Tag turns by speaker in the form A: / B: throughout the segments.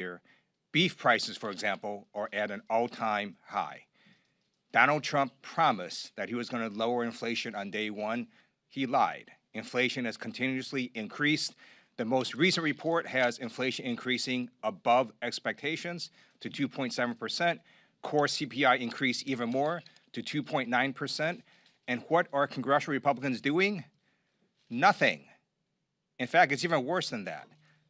A: year. Beef prices, for example, are at an all-time high. Donald Trump promised that he was going to lower inflation on day one. He lied. Inflation has continuously increased. The most recent report has inflation increasing above expectations to 2.7%. Core CPI increased even more to 2.9%. And what are congressional Republicans doing? Nothing. In fact, it's even worse than that.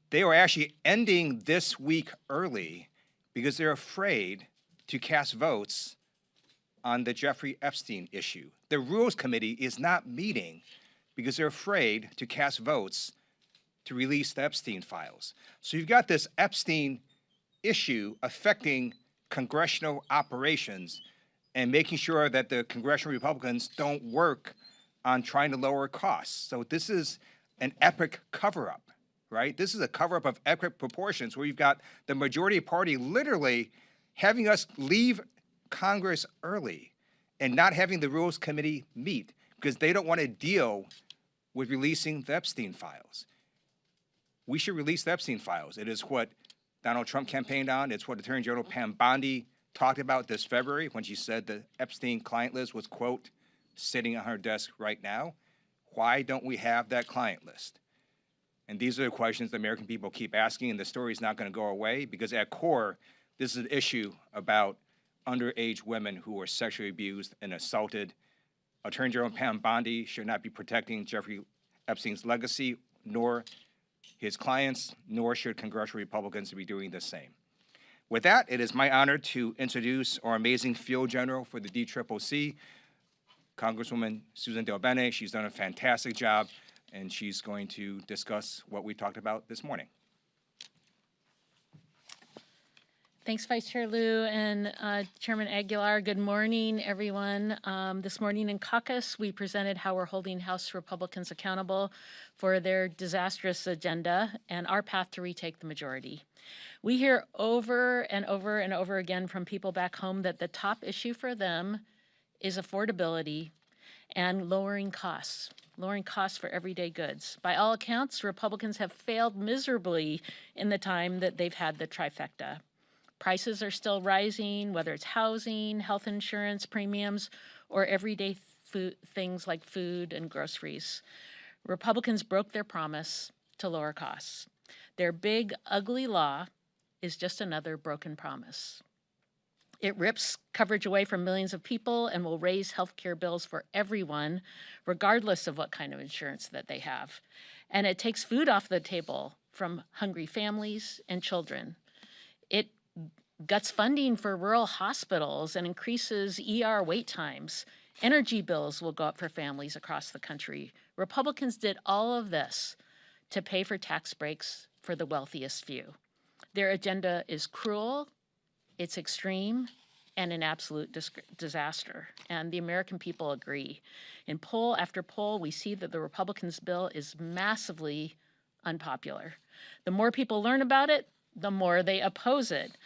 A: They are actually ending this week early because they're afraid to cast votes on the Jeffrey Epstein issue. The Rules Committee is not meeting because they're afraid to cast votes to release the Epstein files. So you've got this Epstein issue affecting congressional operations and making sure that the congressional Republicans don't work on trying to lower costs. So this is an epic cover-up, right? This is a cover-up of epic proportions where you've got the majority party literally having us leave Congress early and not having the Rules Committee meet because they don't want to deal with releasing the Epstein files. We should release the Epstein files. It is what Donald Trump campaigned on. It's what Attorney General Pam Bondi talked about this February when she said the Epstein client list was, quote, sitting on her desk right now. Why don't we have that client list? And these are the questions the American people keep asking, and the story is not going to go away because at core, this is an issue about underage women who were sexually abused and assaulted. Attorney General Pam Bondi should not be protecting Jeffrey Epstein's legacy, nor his clients, nor should congressional Republicans be doing the same. With that, it is my honor to introduce our amazing field general for the DCCC, Congresswoman Susan DelBene. She's done a fantastic job, and she's going to discuss what we talked about this morning.
B: Thanks, Vice Chair Lieu and Chairman Aguilar. Good morning, everyone. This morning in caucus, we presented how we're holding House Republicans accountable for their disastrous agenda and our path to retake the majority. We hear over and over and over again from people back home that the top issue for them is affordability and lowering costs for everyday goods. By all accounts, Republicans have failed miserably in the time that they've had the trifecta. Prices are still rising, whether it's housing, health insurance premiums, or everyday things like food and groceries. Republicans broke their promise to lower costs. Their big, ugly law is just another broken promise. It rips coverage away from millions of people and will raise health care bills for everyone, regardless of what kind of insurance that they have. And it takes food off the table from hungry families and children. It guts funding for rural hospitals and increases ER wait times. Energy bills will go up for families across the country. Republicans did all of this to pay for tax breaks for the wealthiest few. Their agenda is cruel, it's extreme, and an absolute disaster. And the American people agree. In poll after poll, we see that the Republicans' bill is massively unpopular. The more people learn about it, the more they oppose it.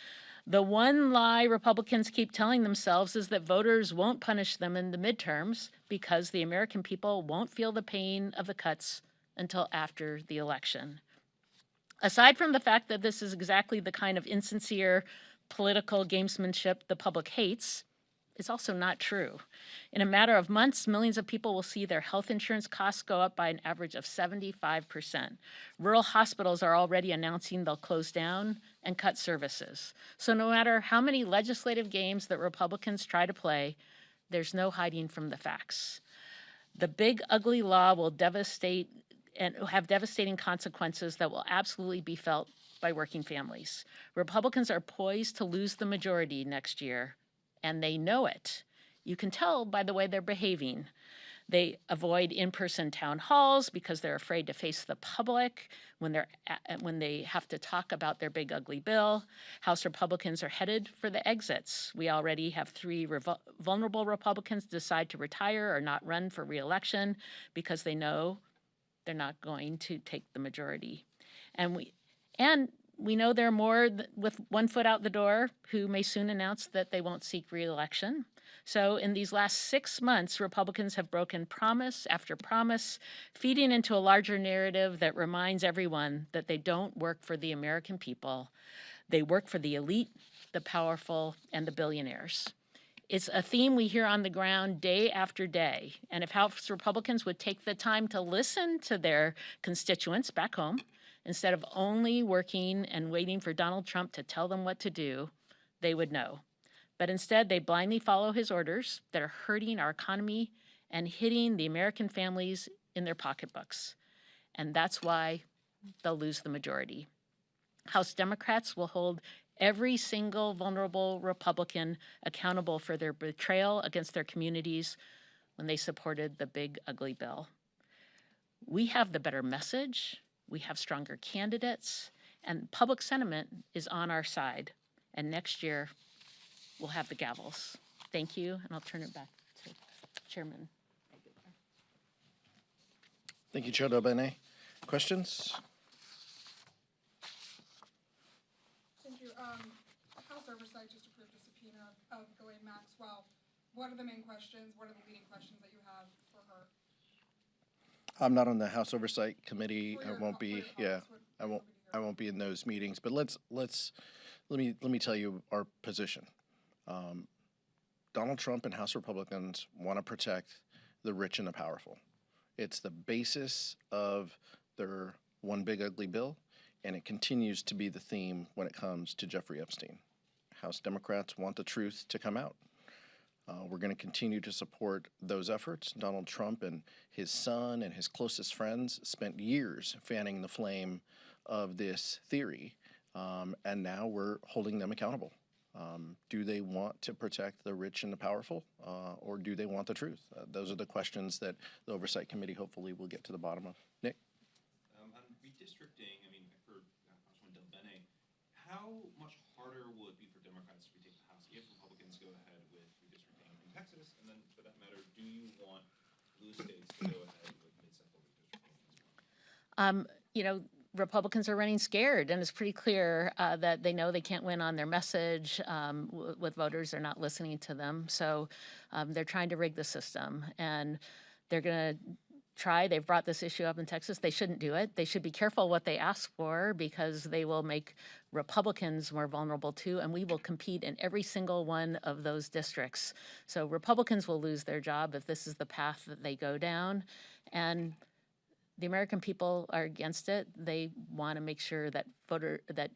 B: The one lie Republicans keep telling themselves is that voters won't punish them in the midterms because the American people won't feel the pain of the cuts until after the election. Aside from the fact that this is exactly the kind of insincere political gamesmanship the public hates, it's also not true. In a matter of months, millions of people will see their health insurance costs go up by an average of 75%. Rural hospitals are already announcing they'll close down and cut services. So no matter how many legislative games that Republicans try to play, there's no hiding from the facts. The big, ugly law will devastate and have devastating consequences that will absolutely be felt by working families. Republicans are poised to lose the majority next year, and they know it. You can tell by the way they're behaving. They avoid in-person town halls because they're afraid to face the public when they have to talk about their big ugly bill. House Republicans are headed for the exits. We already have 3 vulnerable Republicans decide to retire or not run for re-election because they know they're not going to take the majority. And we know there are more with one foot out the door who may soon announce that they won't seek re-election. So in these last 6 months, Republicans have broken promise after promise, feeding into a larger narrative that reminds everyone that they don't work for the American people. They work for the elite, the powerful, and the billionaires. It's a theme we hear on the ground day after day. And if House Republicans would take the time to listen to their constituents back home, instead of only working and waiting for Donald Trump to tell them what to do, they would know. But instead, they blindly follow his orders that are hurting our economy and hitting the American families in their pocketbooks. And that's why they'll lose the majority. House Democrats will hold every single vulnerable Republican accountable for their betrayal against their communities when they supported the big, ugly bill. We have the better message, we have stronger candidates, and public sentiment is on our side. And next year, we'll have the gavels. Thank you, and I'll turn it back to Chairman.
C: Thank you, Chair Dobene. Questions?
D: Thank you. House Oversight just approved a subpoena of Ghislaine Maxwell. What are the main questions? What are the leading questions that you have for her?
C: I'm not on the House Oversight Committee.
D: For
C: I
D: your
C: won't
D: co-
C: be.
D: for your
C: Yeah,
D: caucus,
C: I
D: what
C: won't.
D: would you
C: I
D: hear?
C: won't be in those meetings. But let me tell you our position. Donald Trump and House Republicans want to protect the rich and the powerful. It's the basis of their one big ugly bill, and it continues to be the theme when it comes to Jeffrey Epstein. House Democrats want the truth to come out. We're going to continue to support those efforts. Donald Trump and his son and his closest friends spent years fanning the flame of this theory, and now we're holding them accountable. Do they want to protect the rich and the powerful, or do they want the truth? Those are the questions that the Oversight Committee hopefully will get to the bottom of. Nick?
E: On redistricting, I mean, for Councilman Del Bene, how much harder will it be for Democrats to retake the House if Republicans go ahead with redistricting in Texas? And then, for that matter, do you want blue states to go ahead with mid-cycle redistricting as well?
B: You know, Republicans are running scared, and it's pretty clear that they know they can't win on their message with voters. They're not listening to them. So they're trying to rig the system, and they're going to try. They've brought this issue up in Texas. They shouldn't do it. They should be careful what they ask for, because they will make Republicans more vulnerable too, and we will compete in every single one of those districts. So Republicans will lose their job if this is the path that they go down. And the American people are against it. They want to make sure that that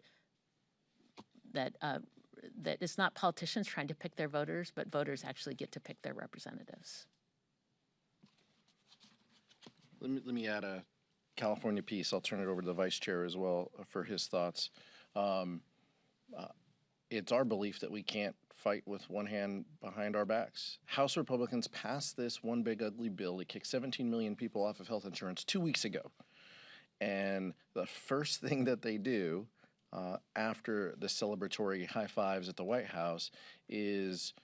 B: it's not politicians trying to pick their voters, but voters actually get to pick their representatives.
C: Let me add a California piece. I'll turn it over to the Vice Chair as well for his thoughts. It's our belief that we can't fight with one hand behind our backs. House Republicans passed this one big ugly bill to kick 17 million people off of health insurance 2 weeks ago. And the first thing that they do after the celebratory high fives at the White House is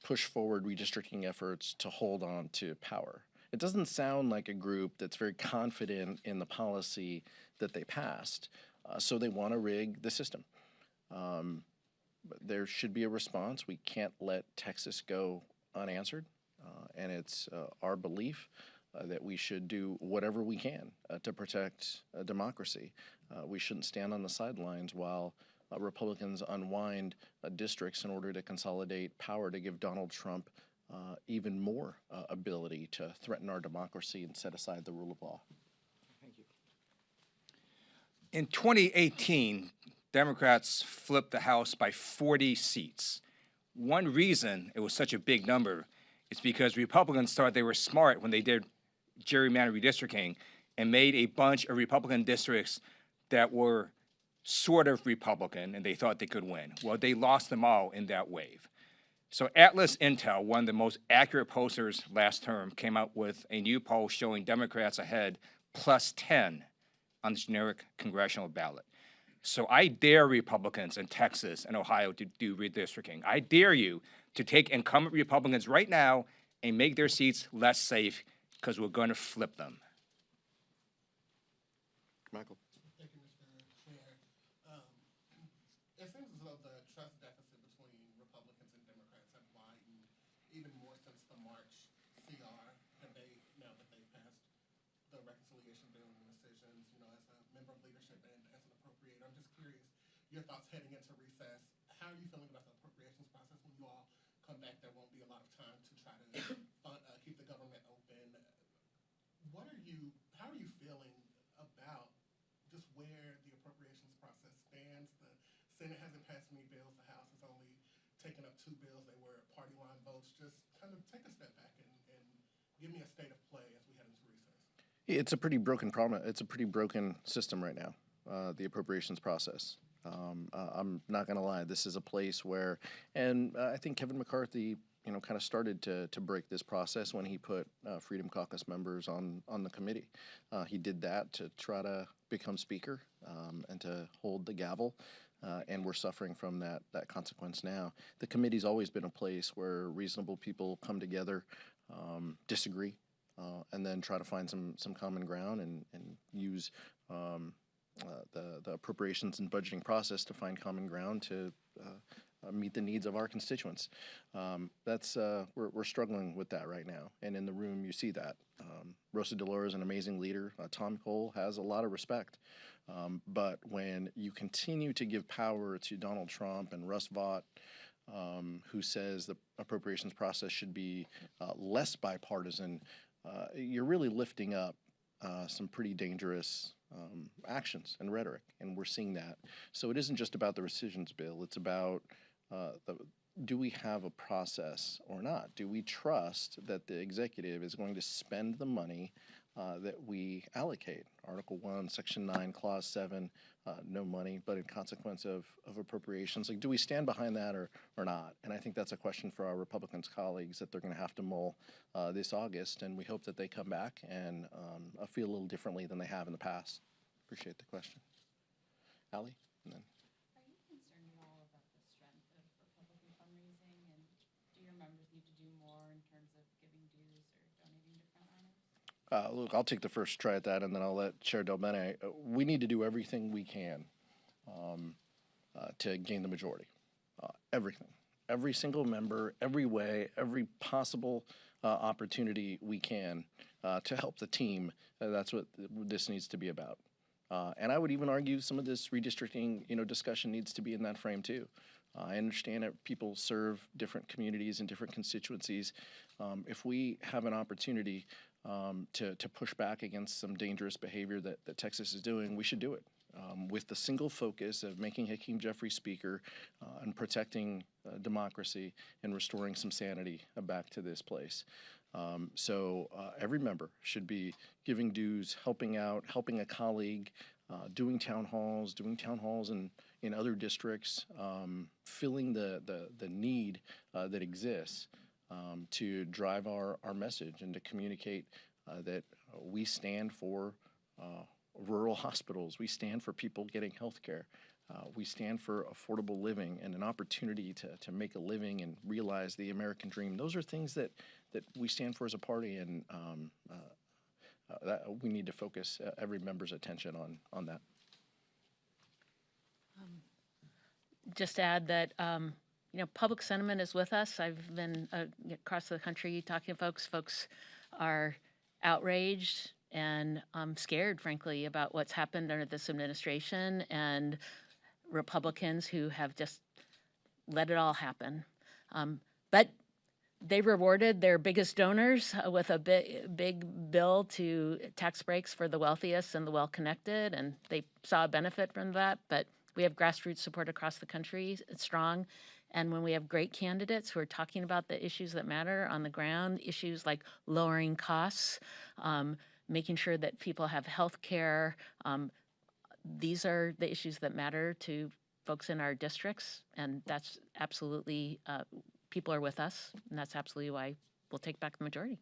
C: push forward redistricting efforts to hold on to power. It doesn't sound like a group that's very confident in the policy that they passed, so they want to rig the system. But there should be a response. We can't let Texas go unanswered, and it's our belief that we should do whatever we can to protect democracy. We shouldn't stand on the sidelines while Republicans unwind districts in order to consolidate power to give Donald Trump even more ability to threaten our democracy and set aside the rule of law.
A: Thank you. In 2018, Democrats flipped the House by 40 seats. One reason it was such a big number is because Republicans thought they were smart when they did gerrymandered redistricting and made a bunch of Republican districts that were sort of Republican, and they thought they could win. Well, they lost them all in that wave. So Atlas Intel, one of the most accurate pollsters last term, came out with a new poll showing Democrats ahead +10 on the generic congressional ballot. So I dare Republicans in Texas and Ohio to do redistricting. I dare you to take incumbent Republicans right now and make their seats less safe, because we're going to flip them.
C: Michael.
F: Thank you, Mr. Chair. It seems as though the trust deficit between Republicans and Democrats have widened even more since the March CR debate, now that they passed the reconciliation bill and decisions, as a member of leadership and as an appropriator. I'm just curious your thoughts heading into recess. How are you feeling about the appropriations process when you all come back? There won't be a lot of time to try to keep the government open. How are you feeling about just where the appropriations process stands? The Senate hasn't passed any bills. The House has only taken up 2 bills. They were party line votes. Just kind of take a step back and give me a state of play as we head into recess.
C: It's a pretty broken problem. It's a pretty broken system right now, the appropriations process. I'm not going to lie. This is a place where, and I think Kevin McCarthy, kind of started to break this process when he put Freedom Caucus members on the committee. He did that to try to become speaker and to hold the gavel. And we're suffering from that consequence now. The committee's always been a place where reasonable people come together, disagree, and then try to find some common ground and use the appropriations and budgeting process to find common ground to meet the needs of our constituents. We're struggling with that right now, and in the room you see that. Rosa DeLauro is an amazing leader. Tom Cole has a lot of respect, but when you continue to give power to Donald Trump and Russ Vought, who says the appropriations process should be less bipartisan, you're really lifting up some pretty dangerous actions and rhetoric, and we're seeing that. So it isn't just about the rescissions bill. It's about do we have a process or not? Do we trust that the executive is going to spend the money that we allocate? Article 1, Section 9, Clause 7, no money, but in consequence of appropriations. Like, do we stand behind that or not? And I think that's a question for our Republicans colleagues that they're going to have to mull this August, and we hope that they come back and feel a little differently than they have in the past. Appreciate the question. Allie? And then.
G: Are you concerned at all about the strength of Republican fundraising, and do your members need to do more in terms of giving dues or donating to front runners?
C: Look, I'll take the first try at that, and then I'll let Chair Del Bene. We need to do everything we can to gain the majority. Everything. Every single member, every way, every possible opportunity we can to help the team. That's what this needs to be about. And I would even argue some of this redistricting, discussion needs to be in that frame too. I understand that people serve different communities and different constituencies. If we have an opportunity to push back against some dangerous behavior that Texas is doing, we should do it with the single focus of making Hakeem Jeffrey speaker and protecting democracy and restoring some sanity back to this place. So every member should be giving dues, helping out, helping a colleague, doing town halls in other districts, filling the need that exists to drive our message and to communicate that we stand for rural hospitals. We stand for people getting health care. We stand for affordable living and an opportunity to make a living and realize the American dream. Those are things that we stand for as a party, and that we need to focus every member's attention on that.
B: Just to add that, public sentiment is with us. I've been across the country talking to folks. Folks are outraged and scared, frankly, about what's happened under this administration, and Republicans who have just let it all happen. But they rewarded their biggest donors with a big bill to tax breaks for the wealthiest and the well-connected, and they saw a benefit from that. But we have grassroots support across the country. It's strong. And when we have great candidates who are talking about the issues that matter on the ground, issues like lowering costs, making sure that people have health care, these are the issues that matter to folks in our districts, and that's absolutely, people are with us, and that's absolutely why we'll take back the majority.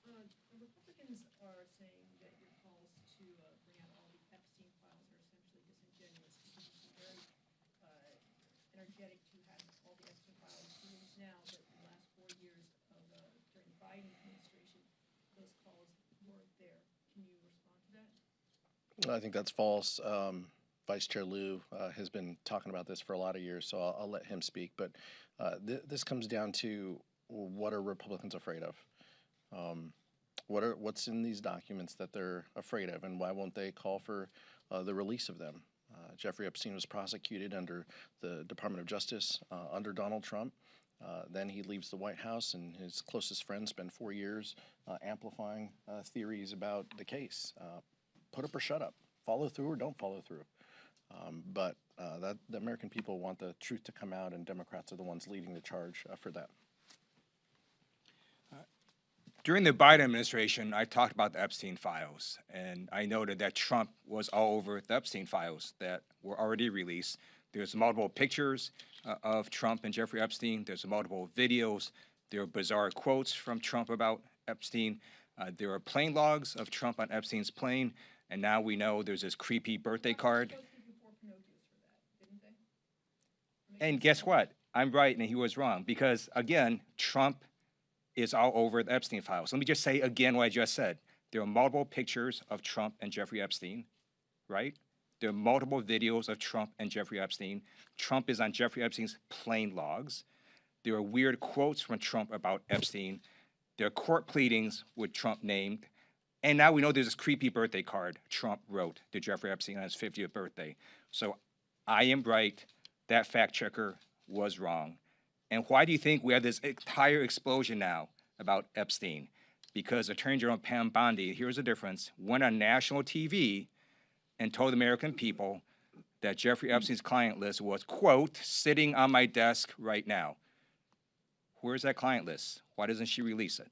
H: The Republicans are saying that your calls to bring out all the Epstein files are essentially disingenuous because it's very energetic to have all the Epstein files released now, but the last 4 years of during the Biden administration, those calls weren't there. Can you respond to that?
C: I think that's false. Vice Chair Lieu has been talking about this for a lot of years, so I'll let him speak. But this comes down to what are Republicans afraid of? What's in these documents that they're afraid of, and why won't they call for the release of them? Jeffrey Epstein was prosecuted under the Department of Justice under Donald Trump. Then he leaves the White House, and his closest friends spend 4 years amplifying theories about the case. Put up or shut up. Follow through or don't follow through. But the American people want the truth to come out, and Democrats are the ones leading the charge for that.
A: During the Biden administration, I talked about the Epstein files, and I noted that Trump was all over the Epstein files that were already released. There's multiple pictures of Trump and Jeffrey Epstein. There's multiple videos. There are bizarre quotes from Trump about Epstein. There are plane logs of Trump on Epstein's plane, and now we know there's this creepy birthday card. And guess what? I'm right and he was wrong, because, again, Trump is all over the Epstein files. Let me just say again what I just said. There are multiple pictures of Trump and Jeffrey Epstein, right? There are multiple videos of Trump and Jeffrey Epstein. Trump is on Jeffrey Epstein's plane logs. There are weird quotes from Trump about Epstein. There are court pleadings with Trump named. And now we know there's this creepy birthday card Trump wrote to Jeffrey Epstein on his 50th birthday. So I am right. That fact checker was wrong. And why do you think we have this entire explosion now about Epstein? Because Attorney General Pam Bondi, here's the difference, went on national TV and told the American people that Jeffrey Epstein's client list was, quote, sitting on my desk right now. Where's that client list? Why doesn't she release it?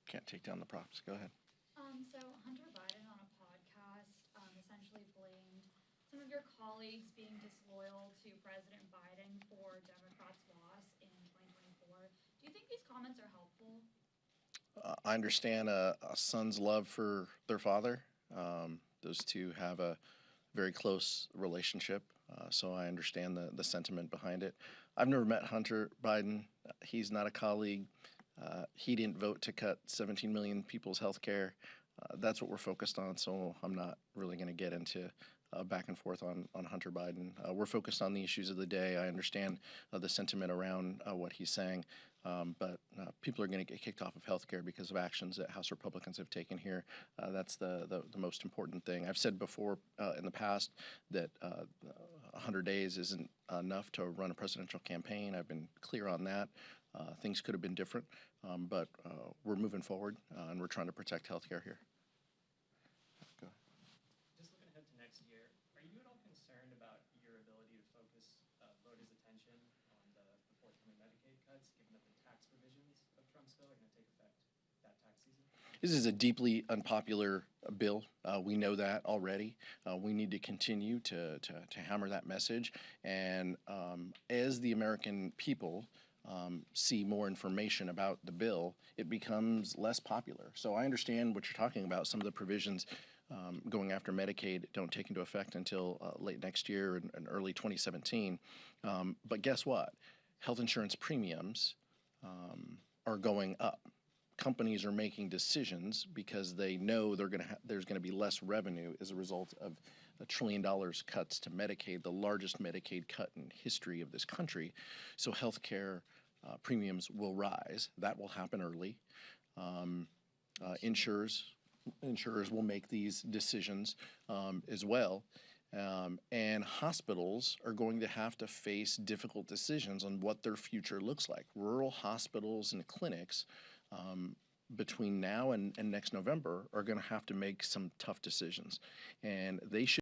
C: Can't take down the props. Go ahead.
I: So Hunter Biden on a podcast essentially blamed some of your colleagues being disloyal to President Biden for Democrats' loss in 2024. Do you think these comments are helpful?
C: I understand a son's love for their father. Those two have a very close relationship, so I understand the sentiment behind it. I've never met Hunter Biden. He's not a colleague. He didn't vote to cut 17 million people's health care. That's what we're focused on, so I'm not really going to get into back and forth on Hunter Biden. We're focused on the issues of the day. I understand the sentiment around what he's saying, but people are going to get kicked off of health care because of actions that House Republicans have taken here. That's the most important thing. I've said before in the past that 100 days isn't enough to run a presidential campaign. I've been clear on that. Things could have been different, but we're moving forward, and we're trying to protect health care here.
J: Just looking ahead to next year, are you at all concerned about your ability to focus voters' attention on the forthcoming Medicaid cuts, given that the tax provisions of Trump's bill are going to take effect that tax season?
C: This is a deeply unpopular bill. We know that already. We need to continue to hammer that message. And as the American people see more information about the bill, it becomes less popular. So I understand what you're talking about. Some of the provisions going after Medicaid don't take into effect until late next year and early 2017. But guess what? Health insurance premiums are going up. Companies are making decisions because they know there's going to be less revenue as a result of $1 trillion cuts to Medicaid, the largest Medicaid cut in history of this country. So healthcare premiums will rise. That will happen early. Insurers will make these decisions as well. And hospitals are going to have to face difficult decisions on what their future looks like. Rural hospitals and clinics between now and next November are going to have to make some tough decisions. And they should